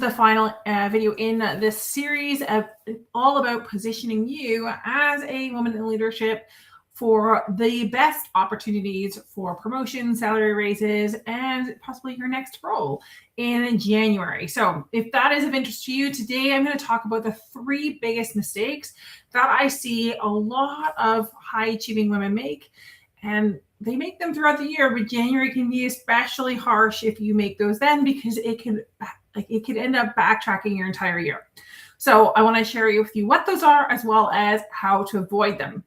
the final video in this series of all about positioning you as a woman in leadership for the best opportunities for promotion, salary raises, and possibly your next role in January. So if that is of interest to you, today I'm going to talk about the 3 biggest mistakes that I see a lot of high achieving women make. And they make them throughout the year, but January can be especially harsh if you make those then, because it could end up backtracking your entire year. So I want to share with you what those are, as well as how to avoid them.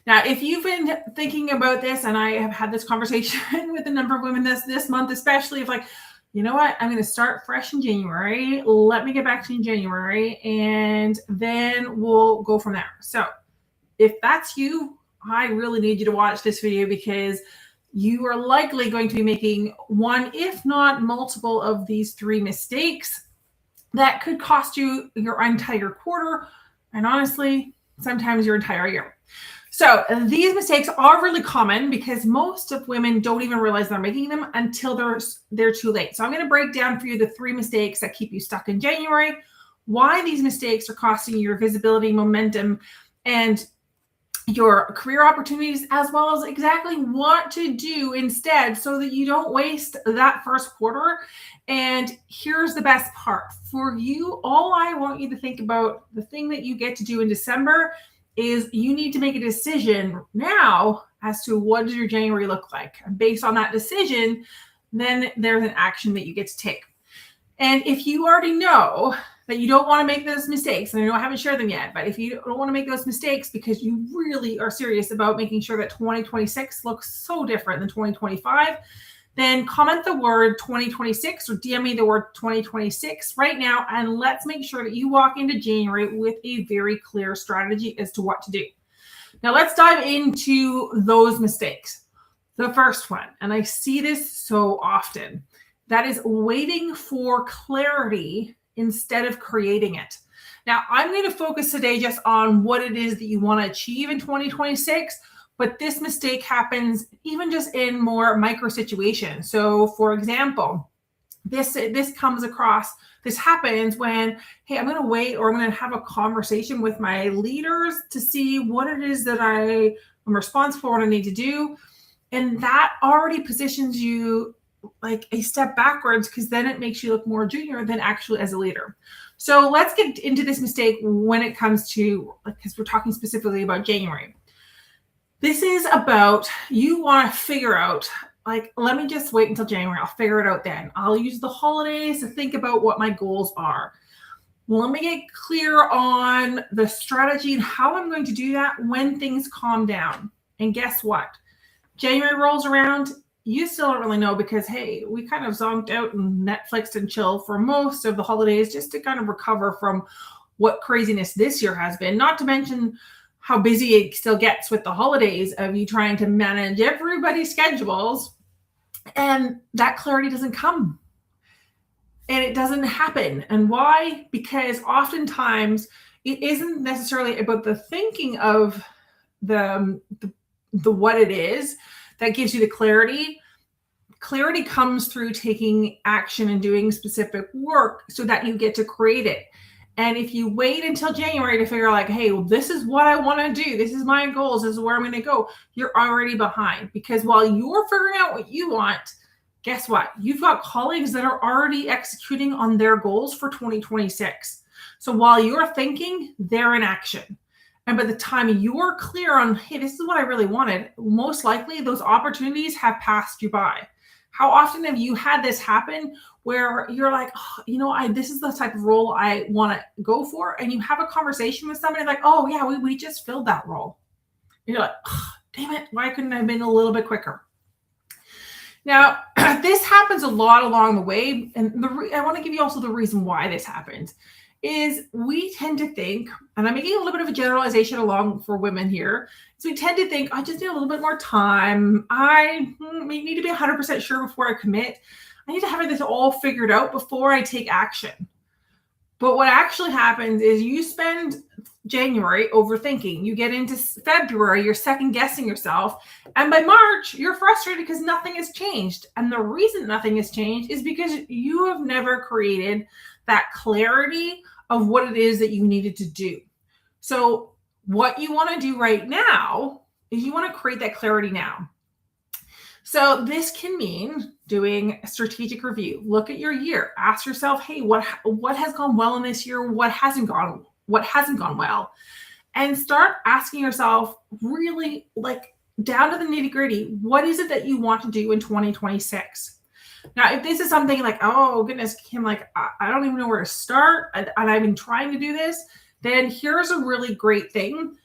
Now, if you've been thinking about this, and I have had this conversation with a number of women this month, especially if like, you know what, I'm going to start fresh in January. Let me get back to you in January, and then we'll go from there. So if that's you, I really need you to watch this video, because you are likely going to be making one, if not multiple, of these 3 mistakes that could cost you your entire quarter, and honestly, sometimes your entire year. So these mistakes are really common because most of women don't even realize they're making them until they're too late. So I'm going to break down for you the 3 mistakes that keep you stuck in January, why these mistakes are costing you your visibility, momentum, and your career opportunities, as well as exactly what to do instead so that you don't waste that first quarter. And here's the best part for you. All I want you to think about, the thing that you get to do in December, is you need to make a decision now as to what does your January look like. And based on that decision, then there's an action that you get to take. And if you already know that you don't want to make those mistakes, and I know I haven't shared them yet, but if you don't want to make those mistakes because you really are serious about making sure that 2026 looks so different than 2025, then comment the word 2026 or DM me the word 2026 right now, and let's make sure that you walk into January with a very clear strategy as to what to do. Now let's dive into those mistakes. The first one, and I see this so often, that is waiting for clarity instead of creating it. Now, I'm going to focus today just on what it is that you want to achieve in 2026, but this mistake happens even just in more micro situations. So for example, this happens when, hey, I'm going to wait, or I'm going to have a conversation with my leaders to see what it is that I am responsible for, what I need to do. And that already positions you like a step backwards, because then it makes you look more junior than actually as a leader. So let's get into this mistake when it comes to, because we're talking specifically about January. This is about, you want to figure out, like, let me just wait until January. I'll figure it out then. I'll use the holidays to think about what my goals are. Well, let me get clear on the strategy and how I'm going to do that when things calm down. And guess what? January rolls around, you still don't really know, because, hey, we kind of zonked out and Netflixed and chill for most of the holidays just to kind of recover from what craziness this year has been, not to mention how busy it still gets with the holidays of you trying to manage everybody's schedules, and that clarity doesn't come and it doesn't happen. And why? Because oftentimes it isn't necessarily about the thinking of the what it is that gives you the clarity. Clarity comes through taking action and doing specific work so that you get to create it. And if you wait until January to figure out, like, hey, well, this is what I want to do, this is my goals, this is where I'm going to go, you're already behind. Because while you're figuring out what you want, guess what? You've got colleagues that are already executing on their goals for 2026. So while you're thinking, they're in action. And by the time you're clear on, hey, this is what I really wanted, most likely those opportunities have passed you by. How often have you had this happen where you're like, oh, you know, this is the type of role I want to go for, and you have a conversation with somebody like, oh yeah, we just filled that role. You're like, oh, damn it, why couldn't I have been a little bit quicker? Now, this happens a lot along the way, and I want to give you also the reason why this happens. Is we tend to think, and I'm making a little bit of a generalization along for women here, so we tend to think, I just need a little bit more time. I need to be 100% sure before I commit. I need to have this all figured out before I take action. But what actually happens is you spend January overthinking. You get into February, you're second guessing yourself. And by March, you're frustrated because nothing has changed. And the reason nothing has changed is because you have never created that clarity of what it is that you needed to do. So, what you want to do right now is you want to create that clarity now. So this can mean doing a strategic review. Look at your year. Ask yourself, hey, what has gone well in this year? What hasn't gone well? And start asking yourself really like down to the nitty-gritty, what is it that you want to do in 2026? Now, if this is something like, oh goodness, Kim, like I don't even know where to start, and I've been trying to do this, then here's a really great thing.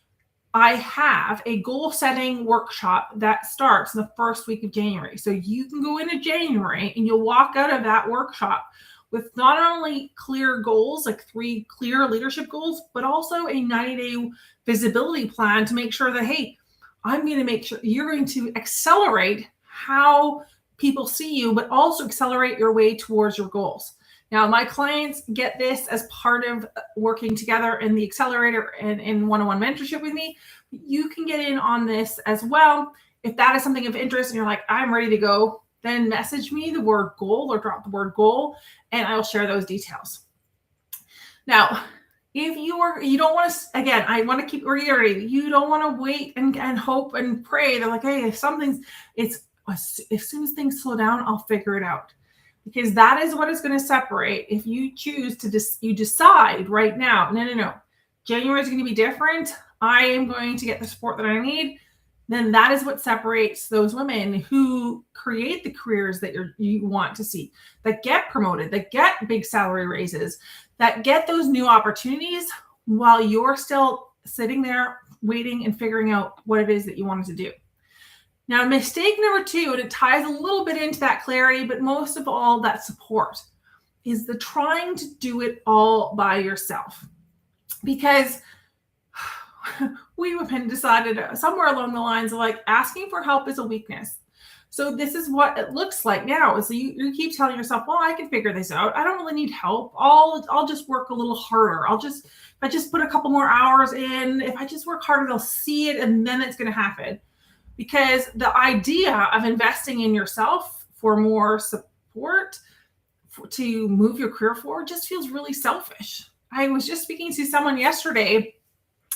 I have a goal setting workshop that starts in the first week of January. So you can go into January and you'll walk out of that workshop with not only clear goals, like 3 clear leadership goals, but also a 90-day visibility plan to make sure that, hey, I'm going to make sure you're going to accelerate how people see you, but also accelerate your way towards your goals. Now, my clients get this as part of working together in the accelerator and in one-on-one mentorship with me. You can get in on this as well. If that is something of interest and you're like, I'm ready to go, then message me the word goal or drop the word goal, and I'll share those details. Now, if you don't want to, again, I want to keep reiterating, you don't want to wait and hope and pray. They're like, hey, if something's, it's as soon as things slow down, I'll figure it out. Because that is what is going to separate. If you choose to you decide right now, no, January is going to be different. I am going to get the support that I need. Then that is what separates those women who create the careers that you want to see, that get promoted, that get big salary raises, that get those new opportunities while you're still sitting there waiting and figuring out what it is that you wanted to do. Now, mistake number 2, and it ties a little bit into that clarity, but most of all, that support, is the trying to do it all by yourself. Because we have been decided somewhere along the lines of like asking for help is a weakness. So this is what it looks like now. So you keep telling yourself, well, I can figure this out. I don't really need help. I'll just work a little harder. If I just put a couple more hours in, if I just work harder, they'll see it and then it's going to happen. Because the idea of investing in yourself for more support to move your career forward just feels really selfish. I was just speaking to someone yesterday,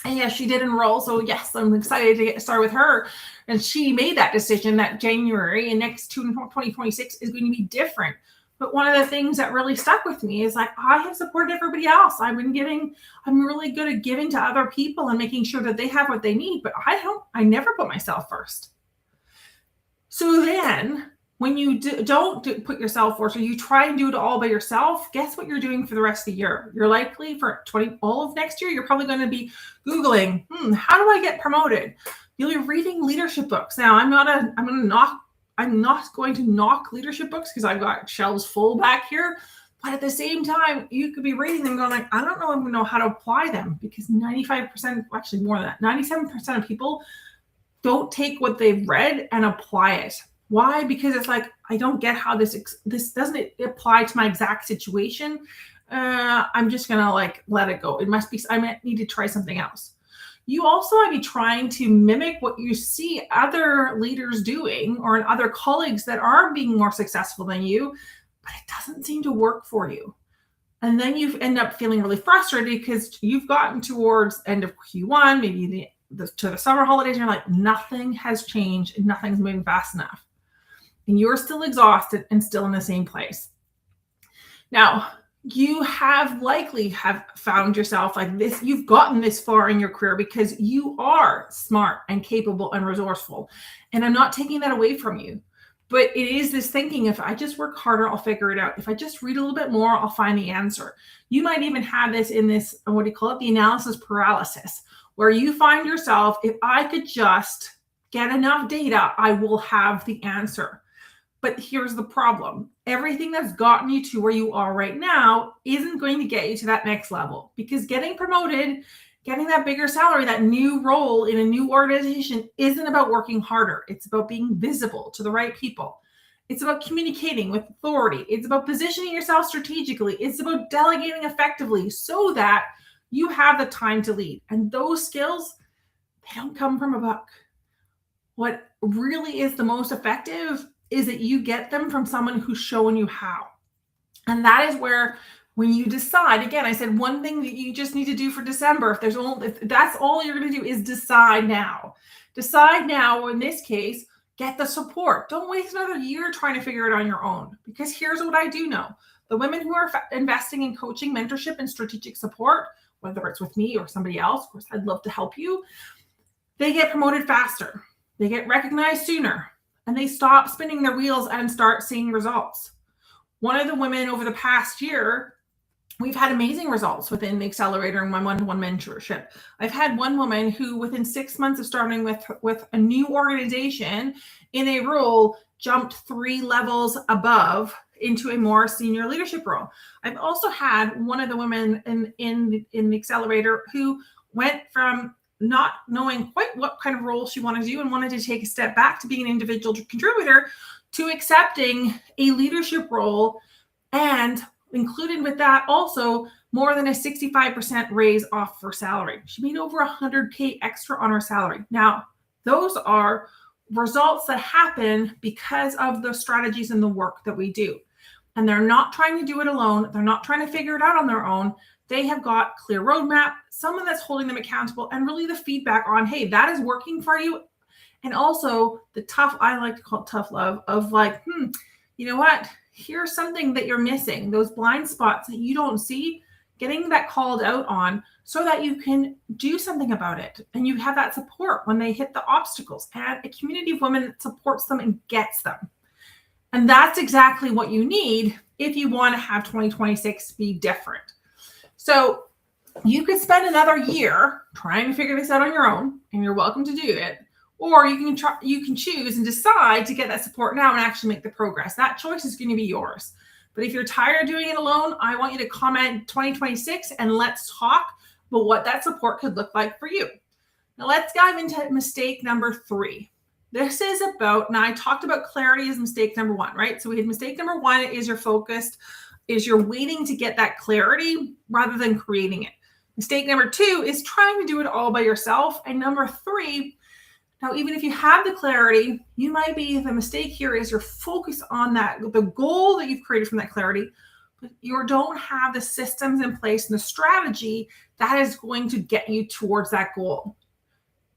and yes, she did enroll. So yes, I'm excited to get started with her. And she made that decision that January and next 2026 is going to be different. But one of the things that really stuck with me is like, I have supported everybody else. I'm really good at giving to other people and making sure that they have what they need, but I never put myself first. So then when you don't put yourself first, or you try and do it all by yourself, guess what you're doing for the rest of the year? You're likely for all of next year, you're probably going to be Googling, how do I get promoted? You'll be reading leadership books. Now, I'm not going to knock leadership books because I've got shelves full back here. But at the same time, you could be reading them going like, I don't even know how to apply them, because 95%, actually more than that, 97% of people don't take what they've read and apply it. Why? Because it's like, I don't get how this doesn't apply to my exact situation. I'm just going to like let it go. I might need to try something else. You also might be trying to mimic what you see other leaders doing or other colleagues that are being more successful than you, but it doesn't seem to work for you. And then you end up feeling really frustrated because you've gotten towards end of Q1, maybe to the summer holidays, and you're like, nothing has changed and nothing's moving fast enough. And you're still exhausted and still in the same place. Now, you likely have found yourself like this. You've gotten this far in your career because you are smart and capable and resourceful. And I'm not taking that away from you. But it is this thinking, if I just work harder, I'll figure it out. If I just read a little bit more, I'll find the answer. You might even have this in this, what do you call it? The analysis paralysis, where you find yourself, if I could just get enough data, I will have the answer. But here's the problem. Everything that's gotten you to where you are right now isn't going to get you to that next level, because getting promoted, getting that bigger salary, that new role in a new organization isn't about working harder. It's about being visible to the right people. It's about communicating with authority. It's about positioning yourself strategically. It's about delegating effectively so that you have the time to lead. And those skills, they don't come from a book. What really is the most effective is that you get them from someone who's showing you how. And that is where, when you decide, again, I said one thing that you just need to do for December, if that's all you're going to do, is decide now. Decide now, in this case, get the support. Don't waste another year trying to figure it on your own. Because here's what I do know. The women who are investing in coaching, mentorship, and strategic support, whether it's with me or somebody else, of course, I'd love to help you, they get promoted faster. They get recognized sooner. And they stop spinning their wheels and start seeing results. One of the women over the past year, we've had amazing results within the accelerator and my one-to-one mentorship. I've had one woman who, within 6 months of starting with a new organization in a role, jumped 3 levels above into a more senior leadership role. I've also had one of the women in the accelerator who went from not knowing quite what kind of role she wanted to do and wanted to take a step back to being an individual contributor, to accepting a leadership role, and included with that also more than a 65% raise off her salary. She made over $100K extra on her salary. Now, those are results that happen because of the strategies and the work that we do. And they're not trying to do it alone. They're not trying to figure it out on their own. They have got clear roadmap, someone that's holding them accountable, and really the feedback on, hey, that is working for you. And also the tough, I like to call it tough love, of like, you know what? Here's something that you're missing, those blind spots that you don't see, getting that called out on so that you can do something about it. And you have that support when they hit the obstacles, and a community of women that supports them and gets them. And that's exactly what you need if you want to have 2026 be different. So you could spend another year trying to figure this out on your own, and you're welcome to do it. Or you can choose and decide to get that support now and actually make the progress. That choice is going to be yours. But if you're tired of doing it alone, I want you to comment 2026 and let's talk about what that support could look like for you. Now let's dive into mistake number 3. This is about, now I talked about clarity as mistake number 1, right? So we had mistake number 1 is you're focused, is you're waiting to get that clarity rather than creating it. Mistake number 2 is trying to do it all by yourself. And number 3, now, even if you have the clarity, you might be, the mistake here is you're focused on that, the goal that you've created from that clarity, but you don't have the systems in place and the strategy that is going to get you towards that goal.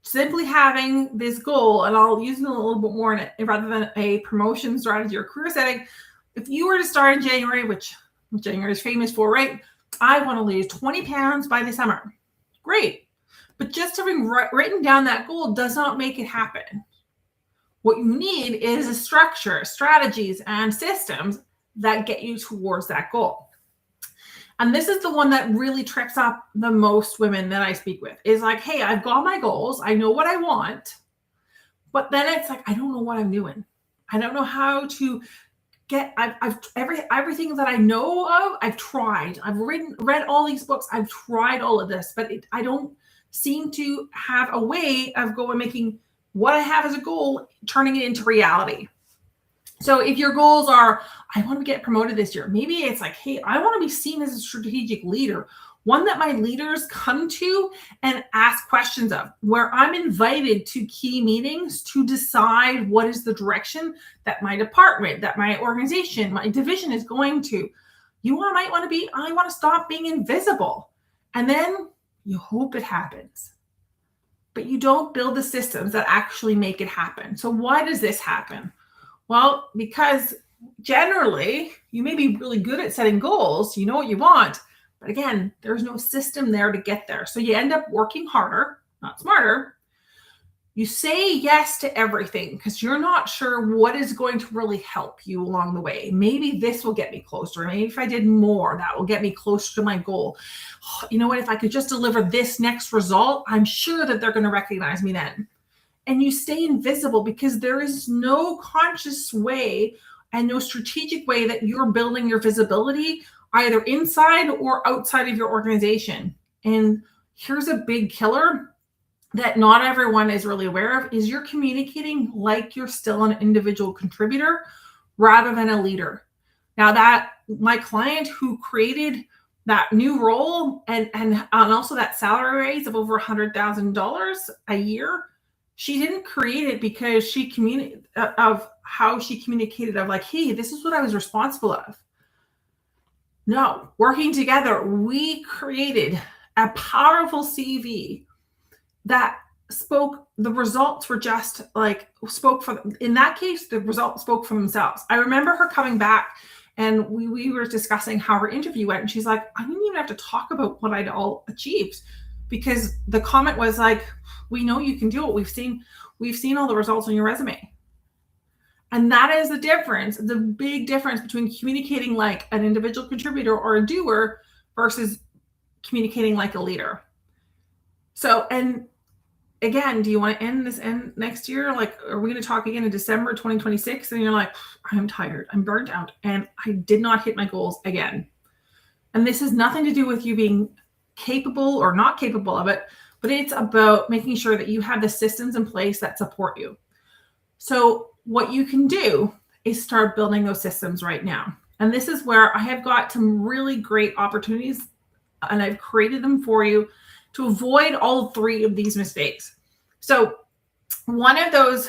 Simply having this goal, and I'll use it a little bit more in it, rather than a promotion strategy or career setting. If you were to start in January, which January is famous for, right? I want to lose 20 pounds by the summer. Great. But just having written down that goal does not make it happen. What you need is a structure, strategies, and systems that get you towards that goal. And this is the one that really trips up the most women that I speak with, is like, hey, I've got my goals. I know what I want. But then it's like, I don't know what I'm doing. I don't know how to get, everything that I know of, I've tried. I've read all these books. I've tried all of this, but I don't seem to have a way of making what I have as a goal, turning it into reality. So if your goals are, I want to get promoted this year, maybe it's like, hey, I want to be seen as a strategic leader, one that my leaders come to and ask questions of, where I'm invited to key meetings to decide what is the direction that my department, that my organization, my division is going to. I want to stop being invisible. And then you hope it happens, but you don't build the systems that actually make it happen. So why does this happen? Well, because generally you may be really good at setting goals, you know what you want, but again, there's no system there to get there. So you end up working harder, not smarter. You say yes to everything because you're not sure what is going to really help you along the way. Maybe this will get me closer. Maybe if I did more, that will get me closer to my goal. You know what? If I could just deliver this next result, I'm sure that they're going to recognize me then. And you stay invisible because there is no conscious way and no strategic way that you're building your visibility either inside or outside of your organization. And here's a big killer that not everyone is really aware of, is you're communicating like you're still an individual contributor rather than a leader. Now, that my client who created that new role and also that salary raise of over $100,000 a year, she didn't create it because she communicated of how she communicated of like, hey, this is what I was responsible of. No, working together, we created a powerful CV that spoke. The results were just like spoke for, in that case, the results spoke for themselves. I remember her coming back and we were discussing how her interview went. And she's like, I didn't even have to talk about what I'd all achieved, because the comment was like, we know you can do it. We've seen all the results on your resume. And that is the difference, the big difference between communicating like an individual contributor or a doer versus communicating like a leader. So, and again, do you want to end next year? Like, are we going to talk again in December 2026? And you're like, I'm tired, I'm burnt out, and I did not hit my goals again. And this has nothing to do with you being capable or not capable of it, but it's about making sure that you have the systems in place that support you. So what you can do is start building those systems right now. And this is where I have got some really great opportunities, and I've created them for you to avoid all three of these mistakes. So one of those,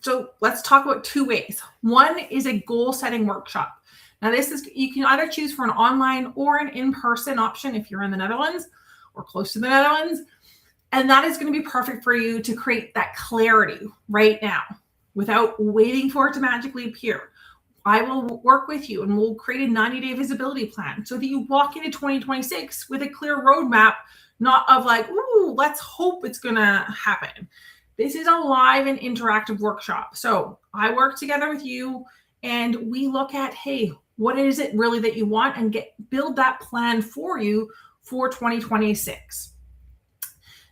so let's talk about two ways. One is a goal setting workshop. Now this is, you can either choose for an online or an in-person option if you're in the Netherlands or close to the Netherlands. And that is going to be perfect for you to create that clarity right now without waiting for it to magically appear. I will work with you and we'll create a 90-day visibility plan so that you walk into 2026 with a clear roadmap, not of like, ooh, let's hope it's going to happen. This is a live and interactive workshop. So I work together with you and we look at, hey, what is it really that you want, and build that plan for you for 2026.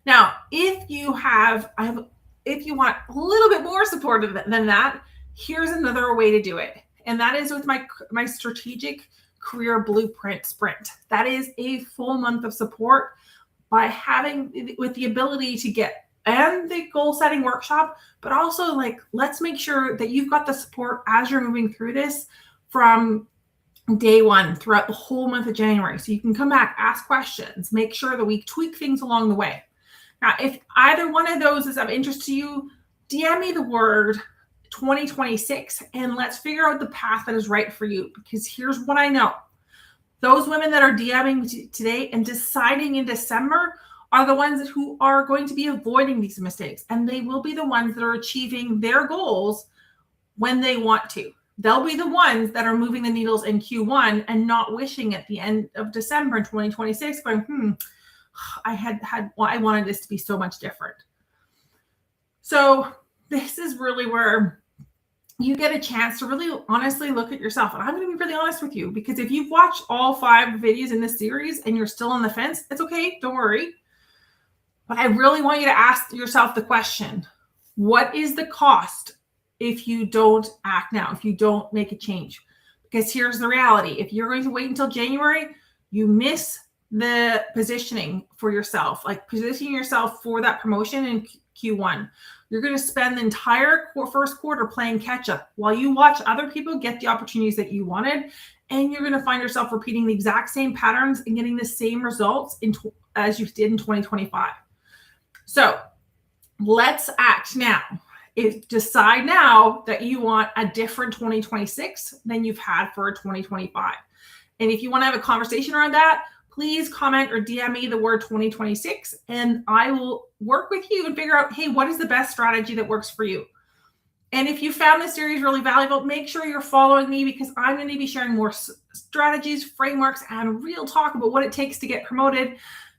Now, if you want a little bit more support than that, here's another way to do it. And that is with my strategic career blueprint sprint. That is a full month of support by having with the ability to get and the goal setting workshop, but also like, let's make sure that you've got the support as you're moving through this from day one throughout the whole month of January. So you can come back, ask questions, make sure that we tweak things along the way. Now, if either one of those is of interest to you, DM me the word 2026 and let's figure out the path that is right for you. Because here's what I know. Those women that are DMing today and deciding in December are the ones who are going to be avoiding these mistakes. And they will be the ones that are achieving their goals when they want to. They'll be the ones that are moving the needles in Q1 and not wishing at the end of December 2026 going, I wanted this to be so much different. So this is really where you get a chance to really honestly look at yourself. And I'm going to be really honest with you, because if you've watched all 5 videos in this series and you're still on the fence, it's okay. Don't worry. But I really want you to ask yourself the question, what is the cost if you don't act now, if you don't make a change? Because here's the reality. If you're going to wait until January, you miss the positioning for yourself, like positioning yourself for that promotion in Q1. You're going to spend the entire first quarter playing catch up while you watch other people get the opportunities that you wanted. And you're going to find yourself repeating the exact same patterns and getting the same results as you did in 2025. So let's act now. Decide now that you want a different 2026 than you've had for 2025. And if you want to have a conversation around that, please comment or DM me the word 2026 and I will work with you and figure out, hey, what is the best strategy that works for you? And if you found this series really valuable, make sure you're following me, because I'm going to be sharing more strategies, frameworks, and real talk about what it takes to get promoted,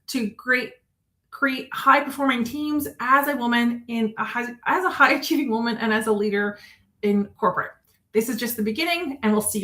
to create high-performing teams as a woman, as a high-achieving woman, and as a leader in corporate. This is just the beginning, and we'll see you on